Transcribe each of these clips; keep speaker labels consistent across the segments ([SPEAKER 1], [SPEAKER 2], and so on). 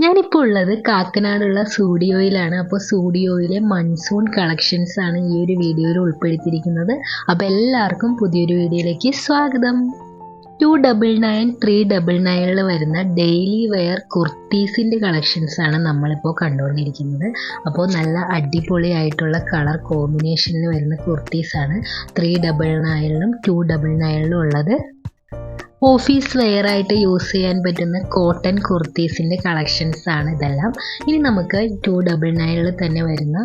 [SPEAKER 1] ഞാനിപ്പോൾ ഉള്ളത് കാക്കനാടുള്ള സൂഡിയോയിലാണ്. അപ്പോൾ സൂഡിയോയിലെ മൺസൂൺ കളക്ഷൻസ് ആണ് ഈ ഒരു വീഡിയോയിൽ ഉൾപ്പെടുത്തിയിരിക്കുന്നത്. അപ്പോൾ എല്ലാവർക്കും പുതിയൊരു വീഡിയോയിലേക്ക് സ്വാഗതം. 299, 399 വരുന്ന ഡെയിലി വെയർ കുർത്തീസിൻ്റെ കളക്ഷൻസ് ആണ് നമ്മളിപ്പോൾ കണ്ടുകൊണ്ടിരിക്കുന്നത്. അപ്പോൾ നല്ല അടിപൊളിയായിട്ടുള്ള കളർ കോമ്പിനേഷനിൽ വരുന്ന കുർത്തീസാണ് 399 299 ഉള്ളത്. ഓഫീസ് വെയർ ആയിട്ട് യൂസ് ചെയ്യാൻ പറ്റുന്ന കോട്ടൺ കുർത്തീസിൻ്റെ കളക്ഷൻസ് ആണ് ഇതെല്ലാം. ഇനി നമുക്ക് 299 തന്നെ വരുന്ന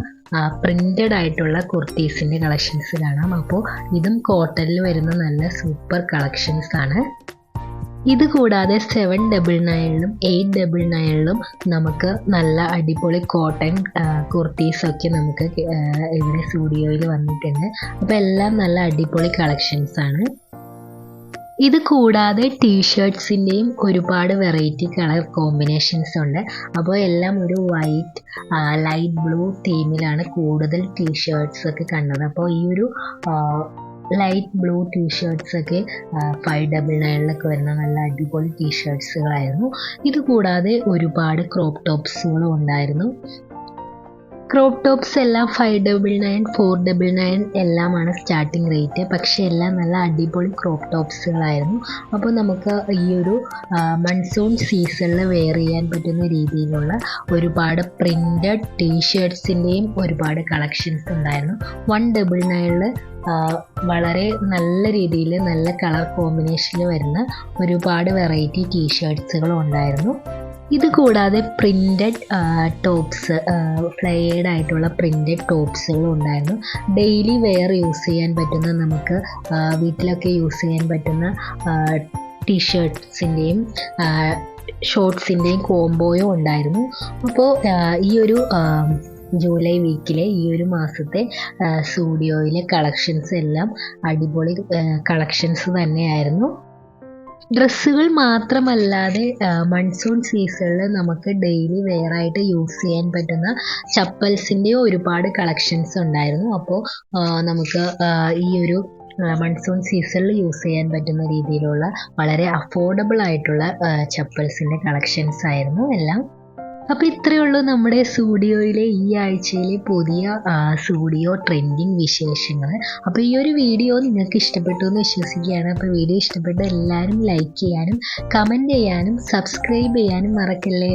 [SPEAKER 1] പ്രിൻ്റഡ് ആയിട്ടുള്ള കുർത്തീസിൻ്റെ കളക്ഷൻസ് കാണാം. അപ്പോൾ ഇതും കോട്ടണിൽ വരുന്ന നല്ല സൂപ്പർ കളക്ഷൻസ് ആണ്. ഇത് കൂടാതെ 799 899 നമുക്ക് നല്ല അടിപൊളി കോട്ടൺ കുർത്തീസൊക്കെ നമുക്ക് ഇവിടെ സ്റ്റുഡിയോയിൽ വന്നിട്ടുണ്ട്. അപ്പോൾ എല്ലാം നല്ല അടിപൊളി കളക്ഷൻസ് ആണ്. ഇത് കൂടാതെ ടീഷർട്ട്സിൻ്റെയും ഒരുപാട് വെറൈറ്റി കളർ കോമ്പിനേഷൻസ് ഉണ്ട്. അപ്പോൾ എല്ലാം ഒരു വൈറ്റ് ലൈറ്റ് ബ്ലൂ തീമിലാണ് കൂടുതൽ ടീഷർട്ട്സ് ഒക്കെ കണ്ടത്. അപ്പോൾ ഈ ഒരു ലൈറ്റ് ബ്ലൂ ടീഷർട്ട്സൊക്കെ 599 വരുന്ന നല്ല അടിപൊളി ടീഷർട്ട്സുകളായിരുന്നു. ഇത് കൂടാതെ ഒരുപാട് ക്രോപ്പ് ടോപ്സുകളും ഉണ്ടായിരുന്നു. ക്രോപ്പ് ടോപ്സ് എല്ലാം 599 499 എല്ലാമാണ് സ്റ്റാർട്ടിങ് റേറ്റ്. പക്ഷേ എല്ലാം നല്ല അടിപൊളി ക്രോപ്പ് ടോപ്സുകളായിരുന്നു. അപ്പോൾ നമുക്ക് ഈ ഒരു മൺസൂൺ സീസണിൽ വെയർ ചെയ്യാൻ പറ്റുന്ന രീതിയിലുള്ള ഒരുപാട് പ്രിൻ്റഡ് ടീഷർട്ട്സിൻ്റെയും ഒരുപാട് കളക്ഷൻസ് ഉണ്ടായിരുന്നു. 199 വളരെ നല്ല രീതിയിൽ നല്ല കളർ കോമ്പിനേഷനിൽ വരുന്ന ഒരുപാട് വെറൈറ്റി ടീഷർട്ട്സുകളും ഉണ്ടായിരുന്നു. ഇത് കൂടാതെ പ്രിൻ്റഡ് ടോപ്സ് ഫ്ലെയർഡ് ആയിട്ടുള്ള പ്രിൻ്റഡ് ടോപ്സുകളും ഉണ്ടായിരുന്നു. ഡെയിലി വെയർ യൂസ് ചെയ്യാൻ പറ്റുന്ന നമുക്ക് വീട്ടിലൊക്കെ യൂസ് ചെയ്യാൻ പറ്റുന്ന ടീഷർട്ട്സിൻ്റെയും ഷോർട്ട്സിൻ്റെയും കോംബോയും ഉണ്ടായിരുന്നു. അപ്പോൾ ഈ ഒരു ജൂലൈ വീക്കിലെ ഈ ഒരു മാസത്തെ സ്റ്റുഡിയോയിലെ കളക്ഷൻസ് എല്ലാം അടിപൊളി കളക്ഷൻസ് തന്നെയായിരുന്നു. ഡ്രസ്സുകൾ മാത്രമല്ലാതെ മൺസൂൺ സീസണിൽ നമുക്ക് ഡെയിലി വെയർ ആയിട്ട് യൂസ് ചെയ്യാൻ പറ്റുന്ന ചപ്പൽസിൻ്റെ ഒരുപാട് കളക്ഷൻസ് ഉണ്ടായിരുന്നു. അപ്പോൾ നമുക്ക് ഈ ഒരു മൺസൂൺ സീസണിൽ യൂസ് ചെയ്യാൻ പറ്റുന്ന രീതിയിലുള്ള വളരെ അഫോർഡബിൾ ആയിട്ടുള്ള ചപ്പൽസിൻ്റെ കളക്ഷൻസ് ആയിരുന്നു എല്ലാം. അപ്പോൾ ഇത്രയേ ഉള്ളൂ നമ്മുടെ സ്റ്റുഡിയോയിലെ ഈ ആഴ്ചയിലെ പുതിയ സ്റ്റുഡിയോ ട്രെൻഡിങ് വിശേഷങ്ങൾ. അപ്പോൾ ഈ ഒരു വീഡിയോ നിങ്ങൾക്ക് ഇഷ്ടപ്പെട്ടു എന്ന് വിശ്വസിക്കുകയാണ്. അപ്പോൾ വീഡിയോ ഇഷ്ടപ്പെട്ട എല്ലാവരും ലൈക്ക് ചെയ്യാനും കമൻറ്റ് ചെയ്യാനും സബ്സ്ക്രൈബ് ചെയ്യാനും മറക്കല്ലേ.